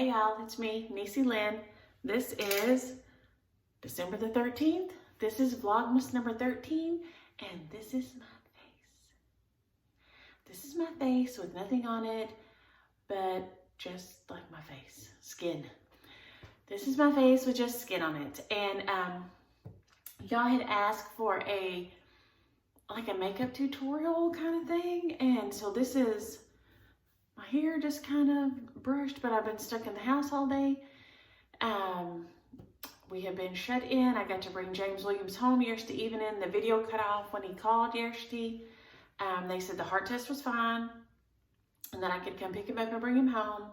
Hey y'all, it's me, Niecy Lynn. This is December the 13th. This is Vlogmas number 13, and this is my face. This is my face with nothing on it, but just like my face, skin. This is my face with just skin on it. And y'all had asked for like a makeup tutorial kind of thing. And so this is my hair just kind of brushed, but I've been stuck in the house all day. We have been shut in. I got to bring James Williams home yesterday evening. The video cut off when he called yesterday. They said the heart test was fine and that I could come pick him up and bring him home,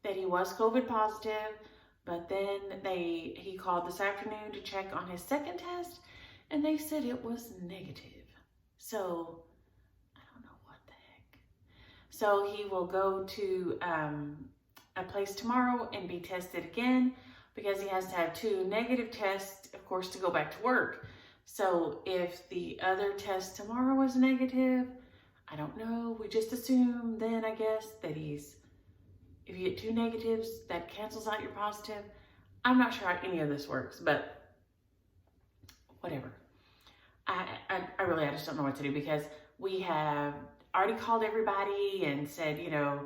that he was COVID positive, but then he called this afternoon to check on his second test and they said it was negative. So I don't know what the heck. So he will go to a place tomorrow and be tested again because he has to have 2 negative tests, of course, to go back to work. So if the other test tomorrow is negative, I don't know. We just assume then, I guess, that if you get 2 negatives, that cancels out your positive. I'm not sure how any of this works, but whatever. I just don't know what to do because we have already called everybody and said, you know,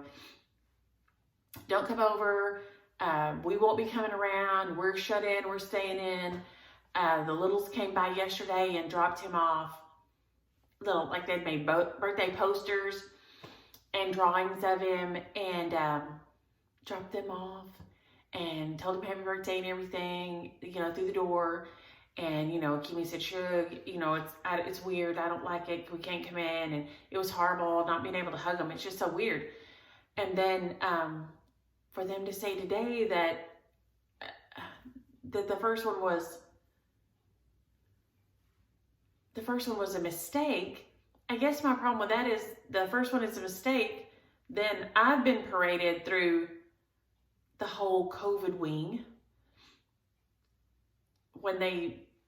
don't come over. We won't be coming around. We're shut in. We're staying in. The littles came by yesterday and dropped him off. Like they'd made birthday posters and drawings of him and dropped them off and told him happy birthday and everything, you know, through the door. And, you know, Kimmy said, sure, you know, it's weird. I don't like it. We can't come in. And it was horrible not being able to hug him. It's just so weird. And then for them to say today that the first one was a mistake. I guess my problem with that is the first one is a mistake. Then I've been paraded through the whole COVID wing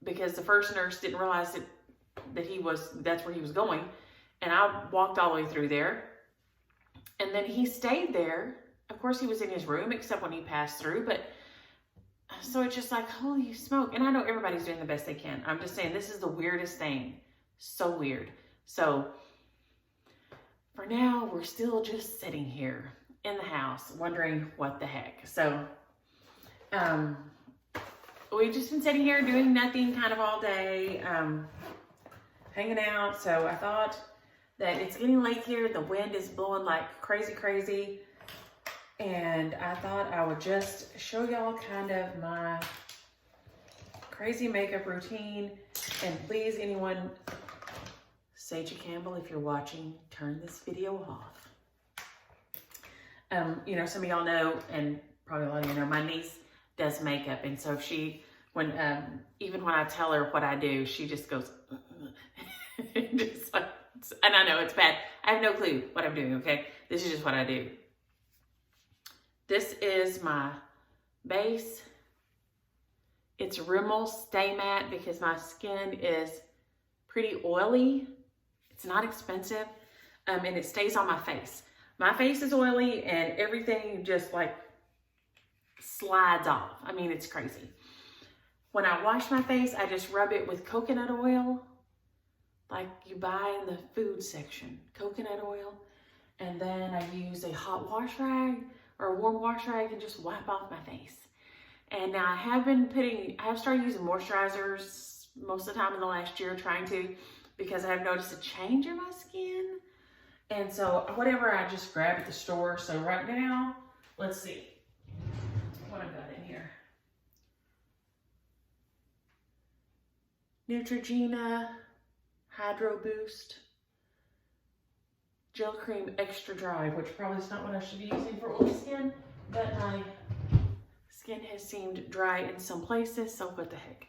because the first nurse didn't realize that's where he was going. And I walked all the way through there. And then he stayed there. Of course, he was in his room, except when he passed through. But so it's just like, holy smoke. And I know everybody's doing the best they can. I'm just saying, this is the weirdest thing. So weird. So for now, we're still just sitting here in the house, wondering what the heck. So we've just been sitting here doing nothing kind of all day, hanging out. So I thought that it's getting late here. The wind is blowing like crazy. And I thought I would just show y'all kind of my crazy makeup routine. And please, anyone, Sage Campbell, if you're watching, turn this video off. You know, some of y'all know, and probably a lot of you know, my niece does makeup. And so even when I tell her what I do, she just goes, just like, and I know it's bad. I have no clue what I'm doing, okay? This is just what I do. This is my base. It's Rimmel Stay Matte because my skin is pretty oily. It's not expensive, and it stays on my face. My face is oily and everything just like slides off. I mean, it's crazy. When I wash my face, I just rub it with coconut oil, like you buy in the food section, coconut oil. And then I use a hot wash rag or a warm wash rag and just wipe off my face. And now I have started using moisturizers most of the time in the last year, trying to, because I have noticed a change in my skin. And so whatever I just grab at the store. So right now, let's see what I've got in here. Neutrogena Hydro Boost Gel Cream Extra Dry, which probably is not what I should be using for oily skin, but my skin has seemed dry in some places, so what the heck.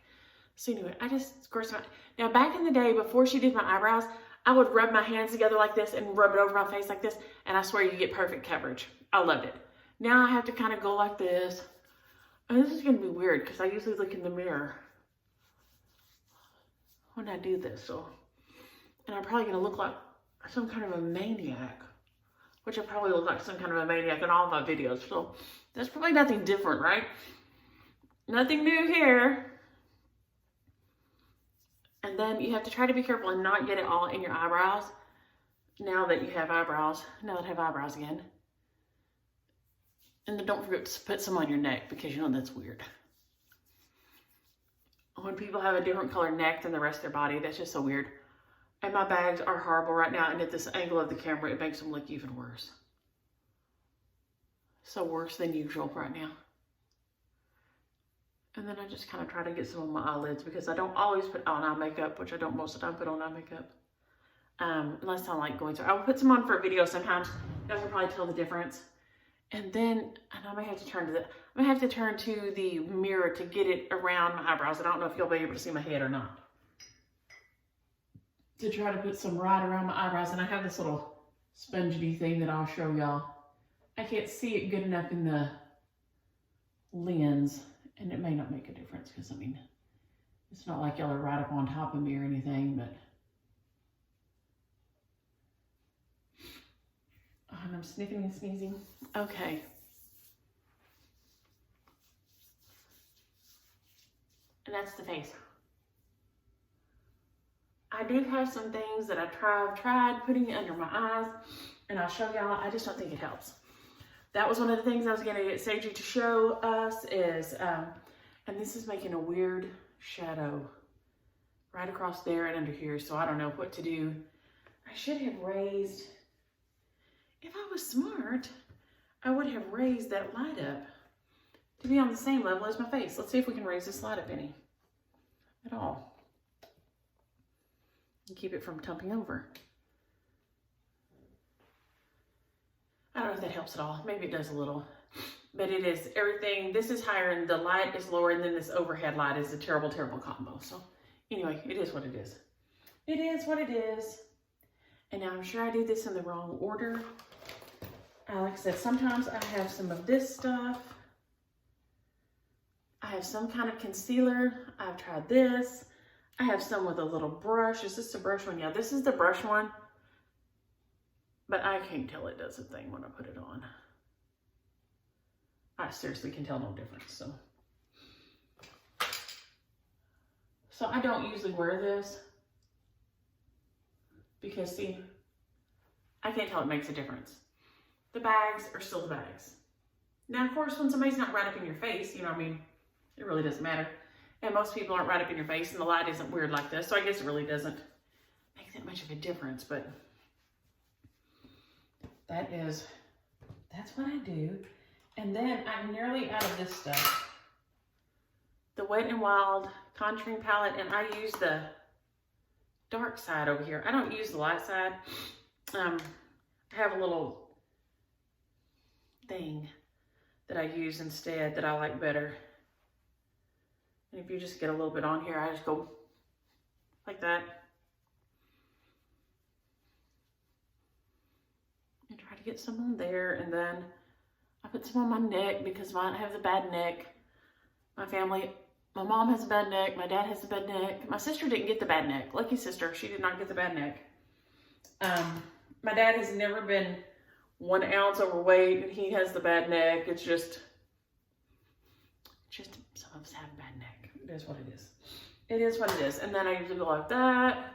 So anyway, I just squirt my, now back in the day before she did my eyebrows, I would rub my hands together like this and rub it over my face like this, and I swear you get perfect coverage. I loved it. Now I have to kind of go like this. And this is going to be weird because I usually look in the mirror when I do this. So, and I'm probably going to look like some kind of a maniac. which I probably look like some kind of a maniac in all of my videos. So that's probably nothing different, right? Nothing new here. And then you have to try to be careful and not get it all in your eyebrows. Now that you have eyebrows, now that I have eyebrows again. And then don't forget to put some on your neck, because you know that's weird. When people have a different color neck than the rest of their body, that's just so weird. And my bags are horrible right now, and at this angle of the camera, it makes them look even worse. So worse than usual right now. And then I just kind of try to get some on my eyelids, because I don't always put on eye makeup, which I don't most of the time put on eye makeup. Unless I like going through. I will put some on for a video sometimes. You guys can probably tell the difference. And then, and I may have to turn to the mirror to get it around my eyebrows. I don't know if you'll be able to see my head or not. To try to put some right around my eyebrows. And I have this little spongy thing that I'll show y'all. I can't see it good enough in the lens. And it may not make a difference, because I mean, it's not like y'all are right up on top of me or anything, but. And I'm sniffing and sneezing. Okay. And that's the face. I do have some things that I've tried putting under my eyes, and I'll show y'all. I just don't think it helps. That was one of the things I was going to get Seiji to show us is, and this is making a weird shadow right across there and under here, so I don't know what to do. I should have raised, if I was smart, I would have raised that light up to be on the same level as my face. Let's see if we can raise this light up any at all. And keep it from tumbling over. I don't know if that helps at all. Maybe it does a little. But it is everything. This is higher and the light is lower, and then this overhead light is a terrible, terrible combo. So anyway, it is what it is. It is what it is. And now I'm sure I did this in the wrong order. Alex said sometimes I have some of this stuff. I have some kind of concealer. I've tried this. I have some with a little brush. Is this the brush one? Yeah, this is the brush one. But I can't tell it does a thing when I put it on. I seriously can tell no difference, so I don't usually wear this because, see, I can't tell it makes a difference. The bags are still the bags. Now, of course, when somebody's not right up in your face, you know what I mean, it really doesn't matter. And most people aren't right up in your face, and the light isn't weird like this, so I guess it really doesn't make that much of a difference, but that's what I do. And then I'm nearly out of this stuff. The Wet n Wild contouring palette, and I use the dark side over here. I don't use the light side. I have a little thing that I use instead that I like better. And if you just get a little bit on here, I just go like that. And try to get some on there, and then I put some on my neck because I have the bad neck. My family, my mom has a bad neck, my dad has a bad neck. My sister didn't get the bad neck. Lucky sister, she did not get the bad neck. My dad has never been 1 ounce overweight, and he has the bad neck. It's just some of us have a bad neck. It is what it is. It is what it is. And then I usually go like that,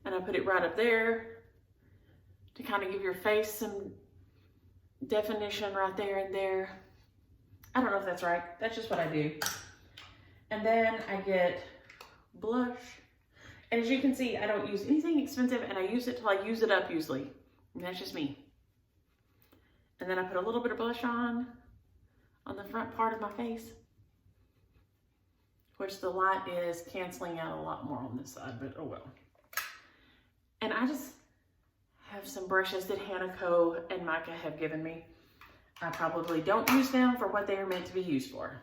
and I put it right up there to kind of give your face some definition right there and there. I don't know if that's right. That's just what I do. And then I get blush. And as you can see, I don't use anything expensive, and I use it till I use it up usually. And that's just me. And then I put a little bit of blush on the front part of my face, which the light is canceling out a lot more on this side, but oh well. And I just have some brushes that Hanako and Micah have given me. I probably don't use them for what they are meant to be used for.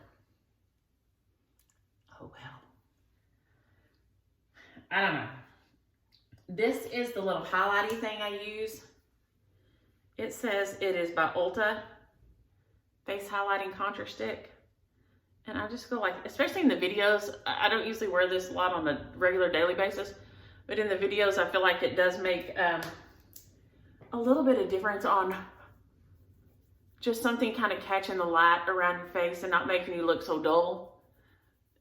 Oh well. I don't know. This is the little highlighty thing I use. It says it is by Ulta Face Highlighting Contour Stick. And I just go like, especially in the videos, I don't usually wear this a lot on a regular daily basis, but in the videos I feel like it does make a little bit of difference on just something kind of catching the light around your face and not making you look so dull.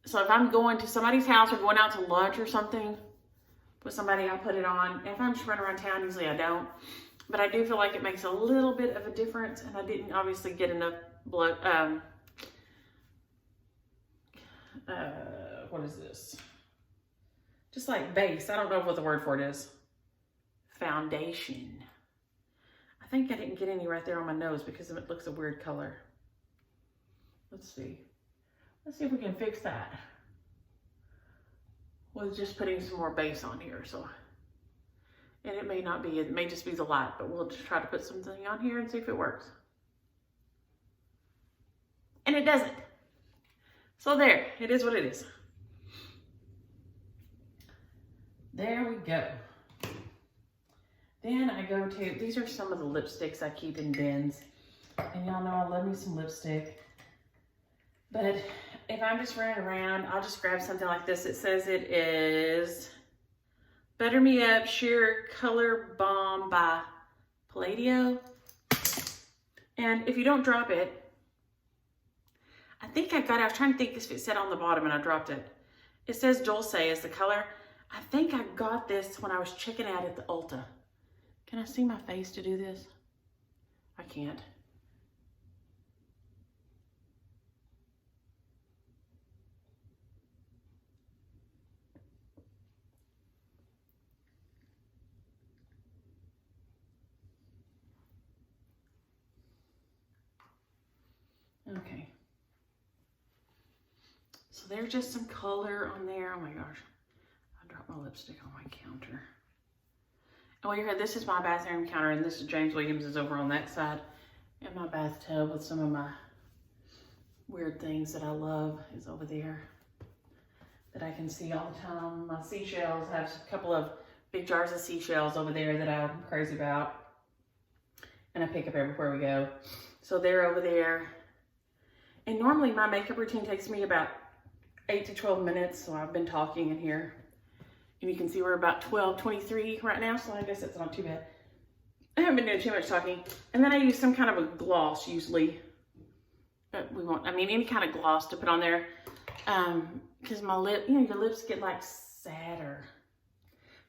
So if I'm going to somebody's house or going out to lunch or something with somebody, I put it on. If I'm just running around town, usually I don't. But I do feel like it makes a little bit of a difference, and I didn't obviously get enough blood, what is this? Just like base. I don't know what the word for it is. Foundation. I think I didn't get any right there on my nose because it looks a weird color. Let's see. Let's see if we can fix that with just putting some more base on here. So, and it may not be, it may just be the light, but we'll just try to put something on here and see if it works. And it doesn't. So there, it is what it is. There we go. Then I go to, these are some of the lipsticks I keep in bins. And y'all know I love me some lipstick. But if I'm just running around, I'll just grab something like this. It says it is Butter Me Up Sheer Color Balm by Palladio. And if you don't drop it, I think I got it. I was trying to think if it said on the bottom and I dropped it. It says Dulce is the color. I think I got this when I was checking out at the Ulta. Can I see my face to do this? I can't. Okay. So there's just some color on there. Oh my gosh. I dropped my lipstick on my counter. Oh, you heard, this is my bathroom counter, and this is James Williams is over on that side. And my bathtub with some of my weird things that I love is over there that I can see all the time. My seashells, I have a couple of big jars of seashells over there that I'm crazy about. And I pick up everywhere we go. So they're over there. And normally my makeup routine takes me about 8 to 12 minutes. So I've been talking in here. And you can see we're about 12:23 right now. So I guess it's not too bad. I haven't been doing too much talking. And then I use some kind of a gloss usually. But we won't, I mean, any kind of gloss to put on there. Because my lip, you know, your lips get like sadder.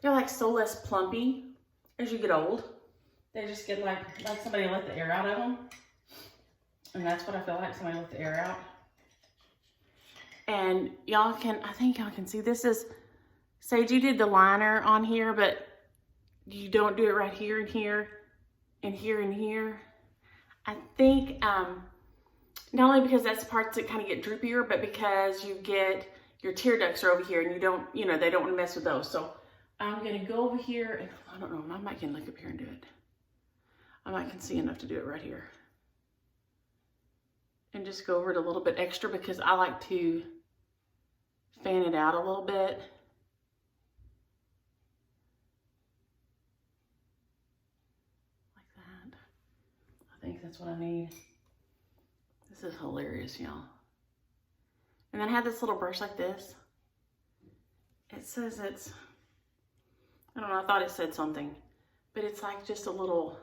They're like so less plumpy as you get old. They just get like somebody let the air out of them. And that's what I feel like, somebody let the air out. And y'all can, I think y'all can see, this is, Sage, you did the liner on here, but you don't do it right here and here and here and here. I think, not only because that's the parts that kind of get droopier, but because you get, your tear ducts are over here and you don't, you know, they don't want to mess with those. So I'm going to go over here and, I don't know, I might can look up here and do it. I might can see enough to do it right here. And just go over it a little bit extra because I like to fan it out a little bit. Like that. I think that's what I need. This is hilarious, y'all. And then I have this little brush like this. It says it's, I don't know, I thought it said something. But it's like just a little,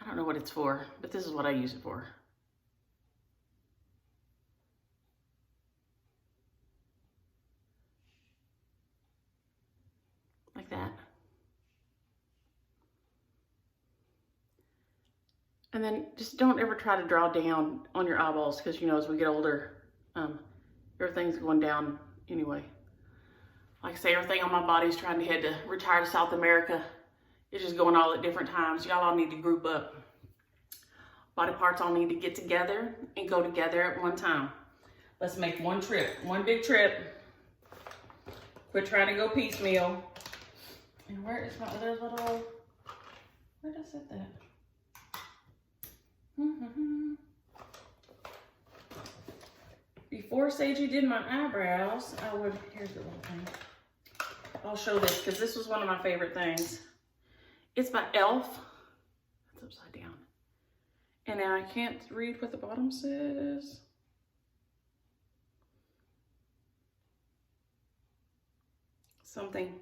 I don't know what it's for, but this is what I use it for. Like that. And then just don't ever try to draw down on your eyeballs because, you know, as we get older, everything's going down anyway. Like I say, everything on my body is trying to head to retire to South America. It's just going all at different times. Y'all all need to group up. Body parts all need to get together and go together at one time. Let's make one trip, one big trip. Quit trying to go piecemeal. And where is my other little, where did I set that? Before Sagey did my eyebrows, I would, here's the little thing. I'll show this because this was one of my favorite things. It's by e.l.f. It's upside down. And now I can't read what the bottom says. Something.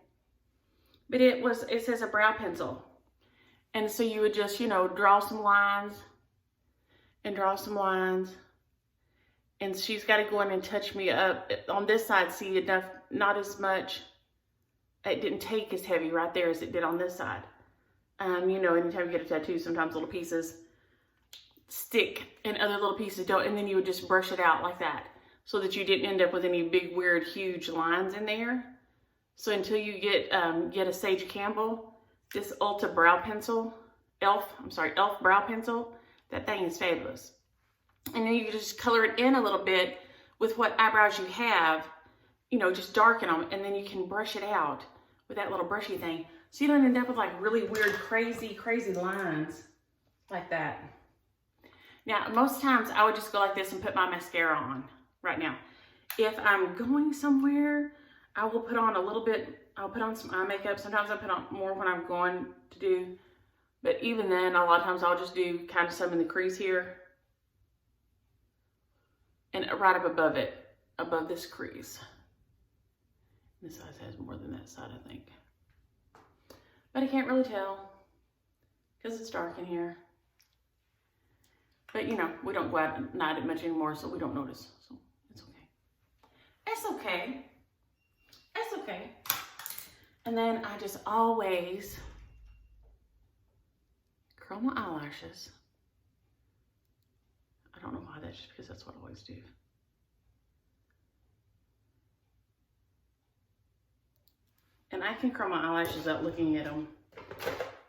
But it says a brow pencil. And so you would just, you know, draw some lines and draw some lines. And she's got to go in and touch me up. On this side, see, enough, not as much. It didn't take as heavy right there as it did on this side. You know, anytime you get a tattoo, sometimes little pieces stick and other little pieces don't. And then you would just brush it out like that so that you didn't end up with any big, weird, huge lines in there. So until you get a Sage Campbell, this Ulta brow pencil, Elf brow pencil, that thing is fabulous. And then you just color it in a little bit with what eyebrows you have, you know, just darken them, and then you can brush it out with that little brushy thing. So you don't end up with like really weird, crazy lines like that. Now, most times I would just go like this and put my mascara on right now. If I'm going somewhere, I will put on a little bit, I'll put on some eye makeup. Sometimes I put on more when I'm going to do, but even then, a lot of times I'll just do kind of some in the crease here and right up above it, above this crease. This side has more than that side, I think. But I can't really tell because it's dark in here. But you know, we don't go out at night much anymore, so we don't notice. So it's okay. It's okay. It's okay. And then I just always curl my eyelashes. I don't know why, that's just because that's what I always do. And I can curl my eyelashes without looking at them.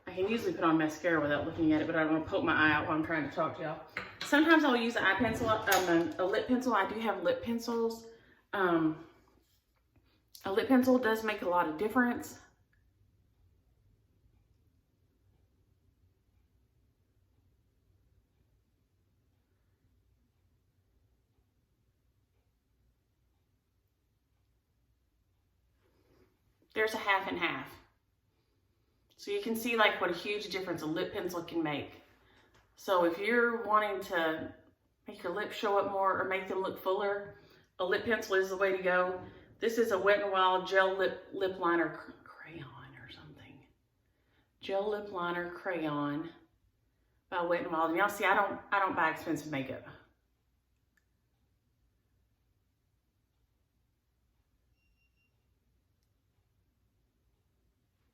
I can usually put on mascara without looking at it, but I don't want to poke my eye out while I'm trying to talk to y'all. Sometimes I'll use an eye pencil, a lip pencil. I do have lip pencils. A lip pencil does make a lot of difference. There's a half and half. So you can see like what a huge difference a lip pencil can make. So if you're wanting to make your lips show up more or make them look fuller, a lip pencil is the way to go. This is a Wet n Wild gel lip liner crayon or something. Gel lip liner crayon by Wet n Wild. And y'all see, I don't buy expensive makeup.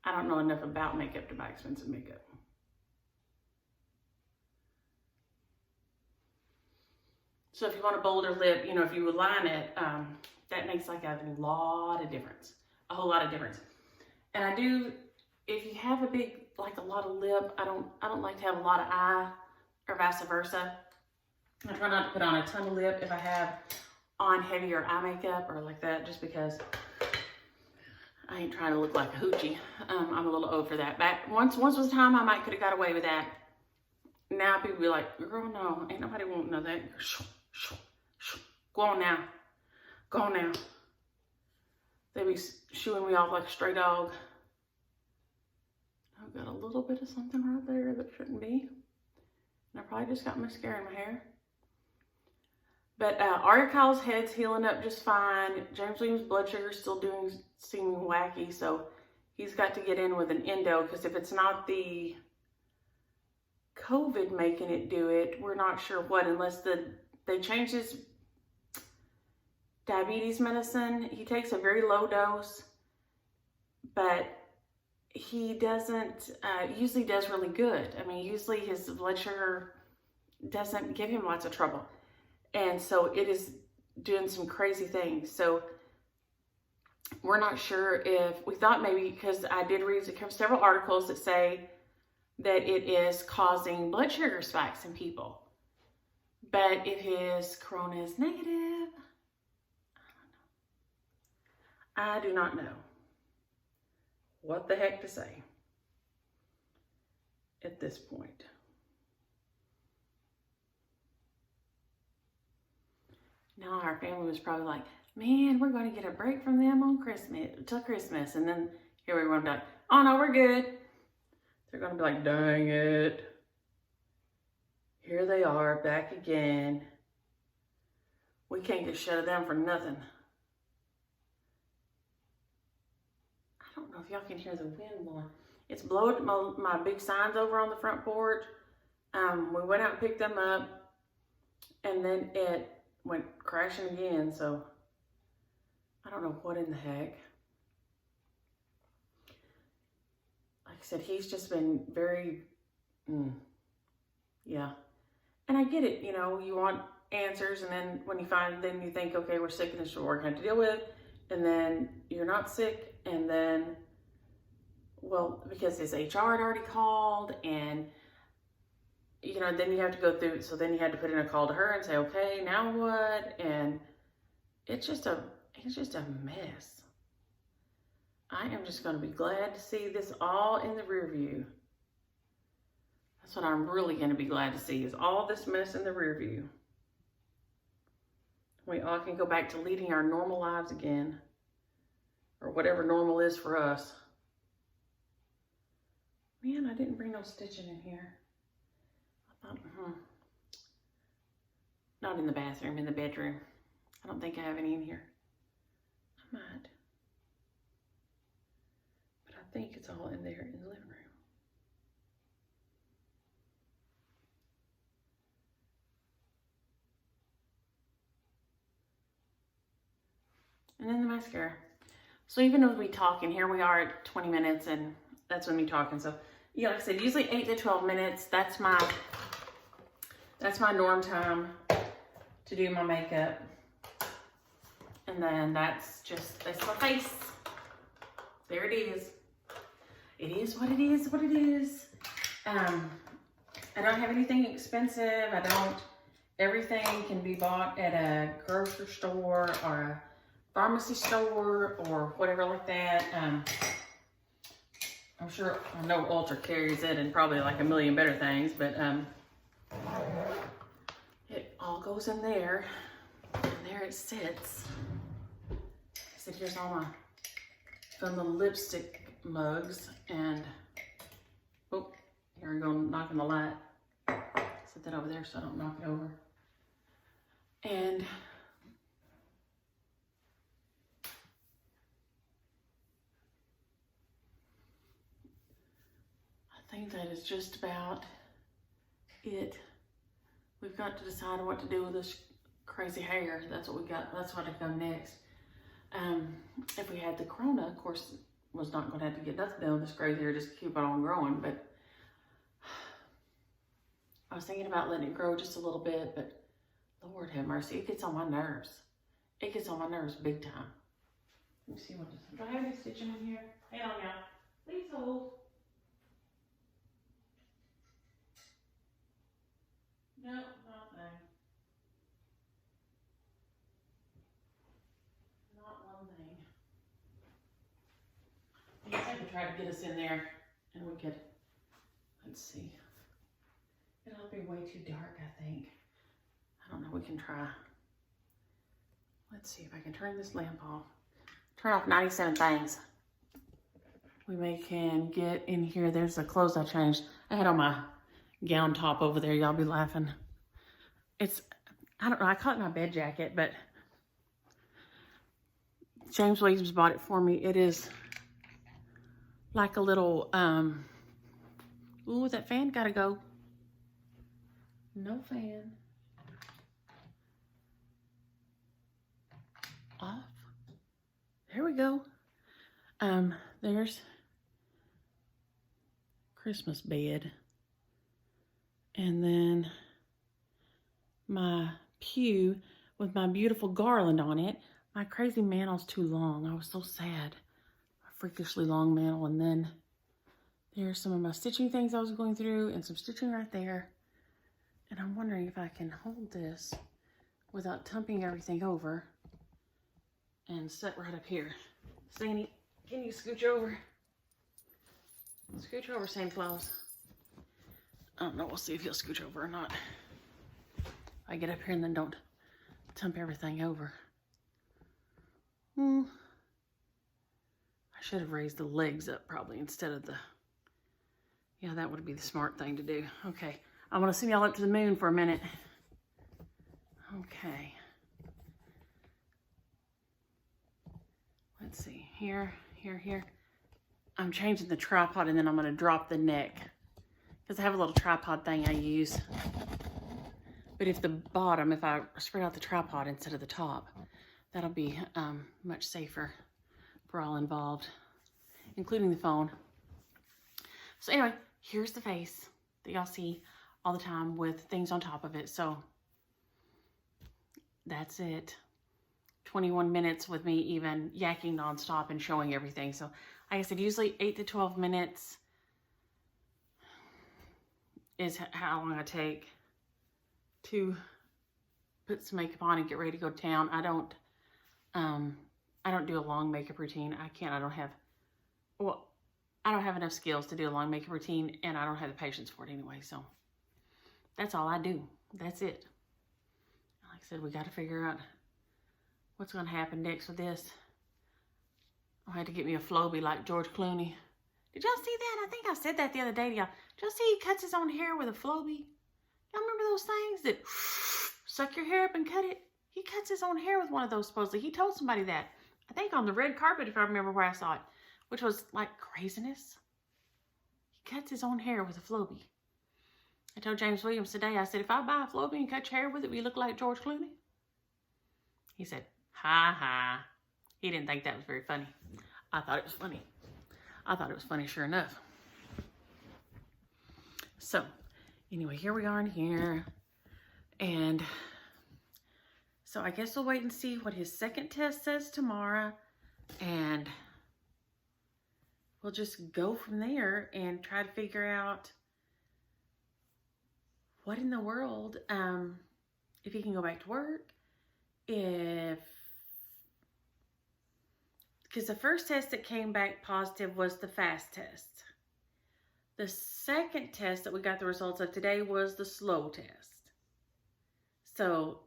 I don't know enough about makeup to buy expensive makeup. So if you want a bolder lip, you know, if you would line it, that makes like a lot of difference, a whole lot of difference. And I do, if you have a big, like a lot of lip, I don't like to have a lot of eye, or vice versa. I try not to put on a ton of lip if I have on heavier eye makeup or like that, just because I ain't trying to look like a hoochie. I'm a little old for that. Back once was a time I might could have got away with that. Now people be like, girl, no, ain't nobody won't know that. Go on now. Go on now. They be shooing me off like a stray dog. I've got a little bit of something right there that shouldn't be. And I probably just got mascara in my hair. But Aria Kyle's head's healing up just fine. James Williams' blood sugar's still seeming wacky, so he's got to get in with an endo, because if it's not the COVID making it do it, we're not sure what, unless they change his diabetes medicine. He takes a very low dose, but he doesn't, usually does really good. I mean, usually his blood sugar doesn't give him lots of trouble. And so it is doing some crazy things. So we're not sure if, we thought maybe, because I did read several articles that say that it is causing blood sugar spikes in people. But if his corona is negative, I do not know what the heck to say at this point. Now our family was probably like, man, we're going to get a break from them on Christmas, till Christmas. And then here we were going to be like, oh no, we're good. They're going to be like, dang it. Here they are back again. We can't get shut down for nothing. I don't know if y'all can hear the wind blowing. It's blowing my big signs over on the front porch. We went out and picked them up, and then it went crashing again, so I don't know what in the heck. Like I said, he's just been very, yeah. And I get it, you know, you want answers, and then when you find, then you think, okay, we're sick and this is what we're going to have to deal with, and then you're not sick, and then, well, because his HR had already called, and, you know, then you have to go through, so then you had to put in a call to her and say, okay, now what? And it's just a mess. I am just going to be glad to see this all in the rear view. That's what I'm really going to be glad to see, is all this mess in the rear view. We all can go back to leading our normal lives again, or whatever normal is for us. Man, I didn't bring no stitching in here. I thought, not in the bathroom, in the bedroom. I don't think I have any in here. I might. But I think it's all in there in the living room. And then the mascara. So even though we talk, and here we are at 20 minutes, and that's when we talking. So, yeah, like I said, usually 8 to 12 minutes. That's my norm time to do my makeup. And then that's my face. There it is. It is what it is, what it is. I don't have anything expensive. Everything can be bought at a grocery store or a pharmacy store or whatever like that. I'm sure, I know Ultra carries it and probably like a million better things, but it all goes in there, and there it sits. So here's all my fun little lipstick mugs, and oh, here we go, knocking the light. Set that over there so I don't knock it over. And I think that is just about it. We've got to decide what to do with this crazy hair. That's what we got. That's what to come next. If we had the corona, of course, was not going to have to get nothing done with this crazy hair, just keep it on growing. But I was thinking about letting it grow just a little bit, but Lord have mercy, it gets on my nerves. It gets on my nerves big time. Let me see what this is. Do I have any stitching in here? Hang on now. Please hold. No, nothing. Not one thing. I guess I could try to get us in there, and we could, let's see. It'll be way too dark, I think. I don't know, we can try. Let's see if I can turn this lamp off. Turn off 97 things. We can get in here. There's the clothes I changed. I had on my gown top over there. Y'all be laughing. I don't know, I caught my bed jacket, but James Williams bought it for me. It is like a little, ooh, that fan gotta go. No fan. Off. There we go. There's Christmas bed. And then my pew with my beautiful garland on it. My crazy mantle's too long. I was so sad. A freakishly long mantle. And then there's some of my stitching things I was going through, and some stitching right there. And I'm wondering if I can hold this without tumping everything over and set right up here. Sandy, can you scooch over? Scooch over, Santa Claus. I don't know, we'll see if he'll scooch over or not. I get up here and then don't tump everything over. I should have raised the legs up probably instead of the, yeah, that would be the smart thing to do. Okay, I want to send y'all up to the moon for a minute. Okay. Let's see, here. I'm changing the tripod, and then I'm going to drop the neck because I have a little tripod thing I use. But if I spread out the tripod instead of the top, that'll be much safer for all involved, including the phone. So anyway, here's the face that y'all see all the time with things on top of it. So that's it. 21 minutes with me even yakking nonstop and showing everything. So like I said, usually 8 to 12 minutes is how long I take to put some makeup on and get ready to go to town. I don't do a long makeup routine. I can't. I don't have enough skills to do a long makeup routine, and I don't have the patience for it anyway. So that's all I do. That's it. Like I said, we got to figure out what's going to happen next with this. I had to get me a Flowbee like George Clooney. Did y'all see that? I think I said that the other day to y'all. Did y'all see he cuts his own hair with a Flowbee? Y'all remember those things that suck your hair up and cut it? He cuts his own hair with one of those, supposedly. He told somebody that. I think on the red carpet, if I remember where I saw it, which was like craziness. He cuts his own hair with a Flowbee. I told James Williams today, I said, if I buy a Flowbee and cut your hair with it, will you look like George Clooney? He said, ha ha. He didn't think that was very funny. I thought it was funny. I thought it was funny, sure enough. So, anyway, here we are in here. And so I guess we'll wait and see what his second test says tomorrow. And we'll just go from there and try to figure out what in the world, if he can go back to work, because the first test that came back positive was the fast test. The second test that we got the results of today was the slow test. So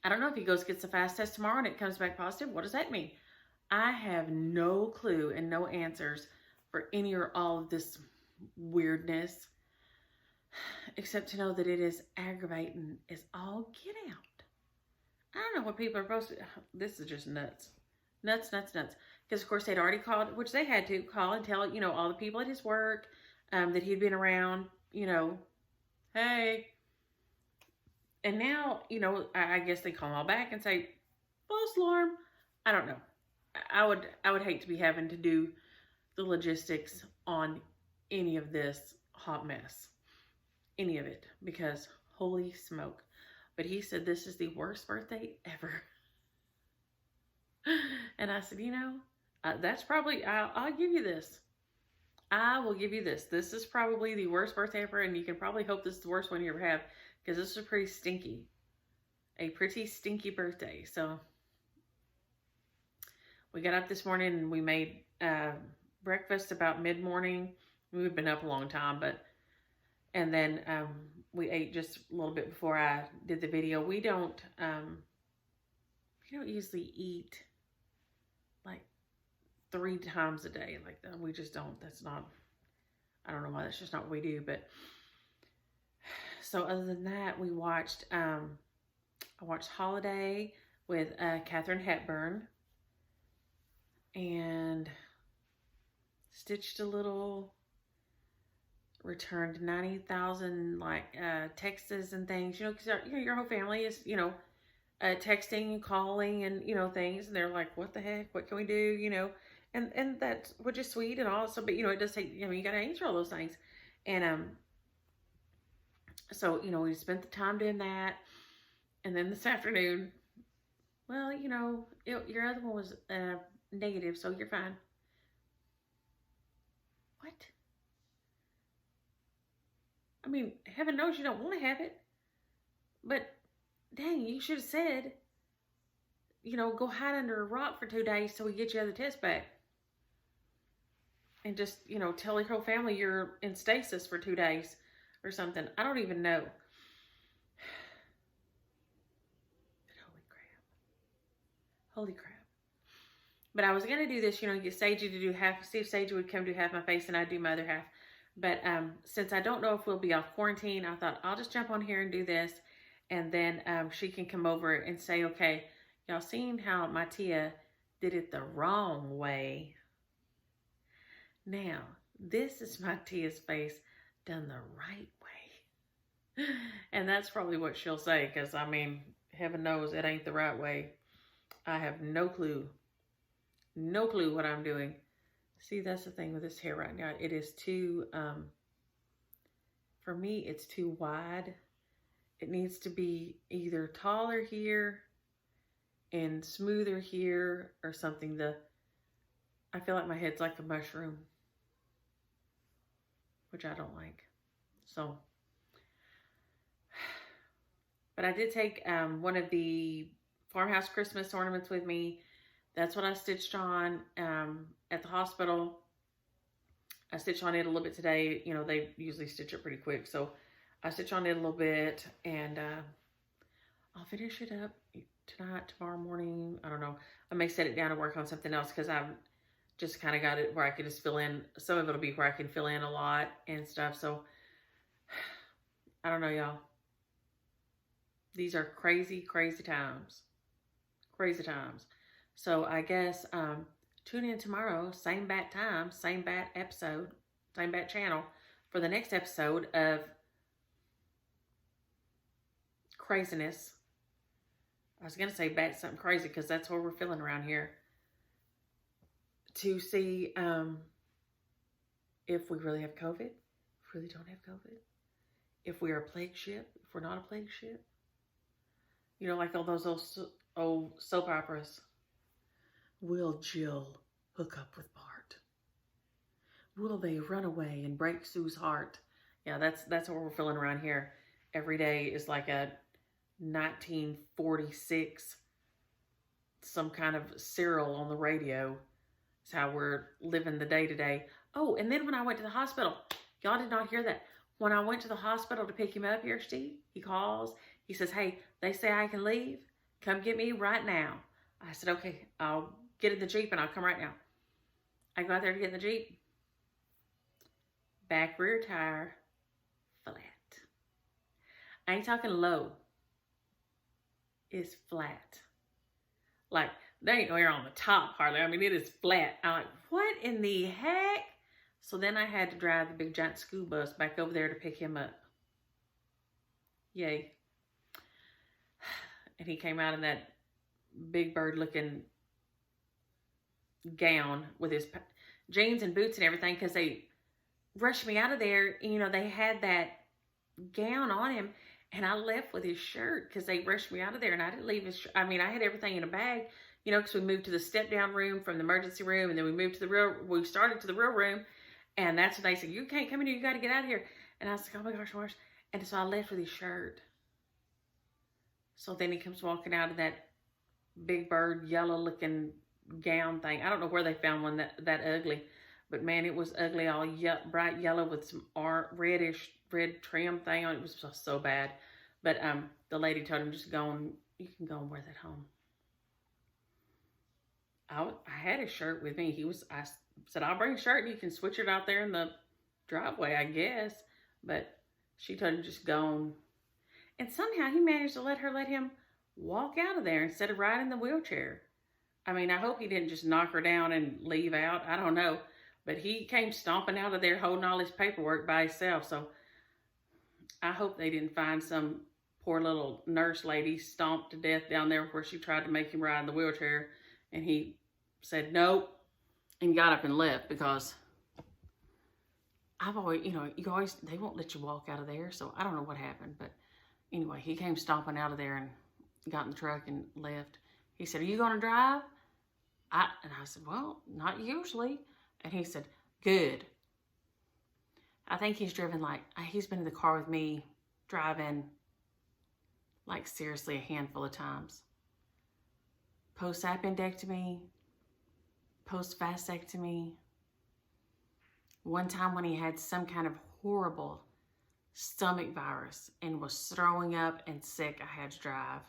I don't know if he gets the fast test tomorrow and it comes back positive. What does that mean? I have no clue and no answers for any or all of this weirdness, except to know that it is aggravating as all get out. I don't know what people are supposed to. This is just nuts. Nuts. Because, of course, they'd already called, which they had to call and tell, all the people at his work that he'd been around, hey. And now, I guess they call them all back and say, false alarm. I don't know. I would hate to be having to do the logistics on any of this hot mess. Any of it. Because, holy smoke. But he said this is the worst birthday ever. And I said, that's probably, I'll give you this. I will give you this. This is probably the worst birthday ever, and you can probably hope this is the worst one you ever have, because this is a pretty stinky birthday. So we got up this morning and we made breakfast about mid-morning. We've been up a long time, and then we ate just a little bit before I did the video. We don't usually eat like 3 times a day like that. We just don't. That's not, I don't know why, that's just not what we do. But so other than that, we watched, I watched Holiday with Katharine Hepburn, and stitched a little, returned 90,000 texts and things, because your whole family is, texting and calling and, things, and they're like, what the heck, what can we do, and that's, which is sweet and all, so, but, it does take, you got to answer all those things, and, so, we spent the time doing that, and then this afternoon, well, your other one was, negative, so you're fine. What? I mean, heaven knows you don't want to have it, but dang, you should have said, go hide under a rock for 2 days till we get your other test back. And just, tell your whole family you're in stasis for 2 days or something. I don't even know. Holy crap. But I was going to do this, get Sage to do half, see if Sage would come do half my face and I'd do my other half. But since I don't know if we'll be off quarantine, I thought I'll just jump on here and do this. And then she can come over and say, okay, y'all seen how my Tia did it the wrong way. Now, this is my Tia's face done the right way. And that's probably what she'll say, because, I mean, heaven knows it ain't the right way. I have no clue. No clue what I'm doing. See, that's the thing with this hair right now. It is too, for me, it's too wide. It needs to be either taller here and smoother here or something. I feel like my head's like a mushroom, which I don't like. So, but I did take one of the farmhouse Christmas ornaments with me. That's what I stitched on at the hospital. I stitched on it a little bit today. You know, they usually stitch it pretty quick. So I stitched on it a little bit, and I'll finish it up tonight, tomorrow morning. I don't know. I may set it down and work on something else, because I've just kind of got it where I can just fill in. Some of it will be where I can fill in a lot and stuff. So I don't know, y'all. These are crazy, crazy times. Crazy times. So I guess tune in tomorrow, same bat time, same bat episode, same bat channel, for the next episode of craziness. I was going to say bat something crazy, because that's what we're feeling around here. To see if we really have COVID, if we really don't have COVID, if we are a plague ship, if we're not a plague ship. You know, like all those old soap operas. Will Jill hook up with Bart? Will they run away and break Sue's heart? Yeah, that's what we're feeling around here. Every day is like a 1946, some kind of serial on the radio. It's how we're living the day to day. Oh, and then when I went to the hospital, y'all did not hear that. When I went to the hospital to pick him up here, Steve, he calls. He says, hey, they say I can leave. Come get me right now. I said, okay, I'll get in the Jeep and I'll come right now. I go out there to get in the Jeep. Back rear tire, flat. I ain't talking low. It's flat. Like, there ain't no air on the top hardly. I mean, it is flat. I'm like, what in the heck? So then I had to drive the big giant school bus back over there to pick him up. Yay. And he came out in that Big Bird looking gown with his jeans and boots and everything, because they rushed me out of there. You know, they had that gown on him, and I left with his shirt because they rushed me out of there, and I didn't leave his shirt. I mean, I had everything in a bag, you know, because we moved to the step down room from the emergency room, and then we started to the real room, and that's when they said, you can't come in here, you got to get out of here. And I was like, oh my gosh, gosh. And so I left with his shirt. So then he comes walking out of that Big Bird yellow looking gown thing. I don't know where they found one that ugly, but man, it was ugly, all bright yellow with some red trim thing on it. It was just so bad. But the lady told him, just go and you can go and wear that home. I had his shirt with me. I said, I'll bring a shirt and you can switch it out there in the driveway, I guess. But she told him, just go on. And somehow he managed to let him walk out of there instead of riding the wheelchair. I mean, I hope he didn't just knock her down and leave out. I don't know. But he came stomping out of there holding all his paperwork by himself. So I hope they didn't find some poor little nurse lady stomped to death down there where she tried to make him ride in the wheelchair. And he said, nope, and got up and left, because I've always, you know, they won't let you walk out of there. So I don't know what happened. But anyway, he came stomping out of there and got in the truck and left. He said, are you going to drive? And I said, well, not usually. And he said, good. I think he's been in the car with me driving, like seriously a handful of times. Post-appendectomy, post-vasectomy. One time when he had some kind of horrible stomach virus and was throwing up and sick, I had to drive.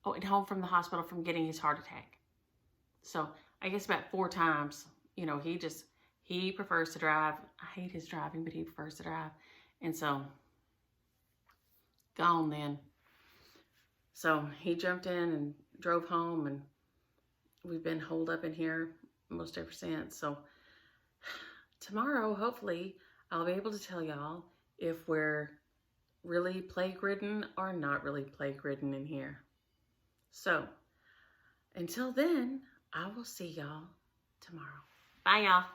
Oh, and home from the hospital from getting his heart attack. So I guess about 4 times, you know, he prefers to drive. I hate his driving, but he prefers to drive. And so, gone then. So he jumped in and drove home, and we've been holed up in here most ever since. So tomorrow, hopefully, I'll be able to tell y'all if we're really plague-ridden or not really plague-ridden in here. So until then, I will see y'all tomorrow. Bye, y'all.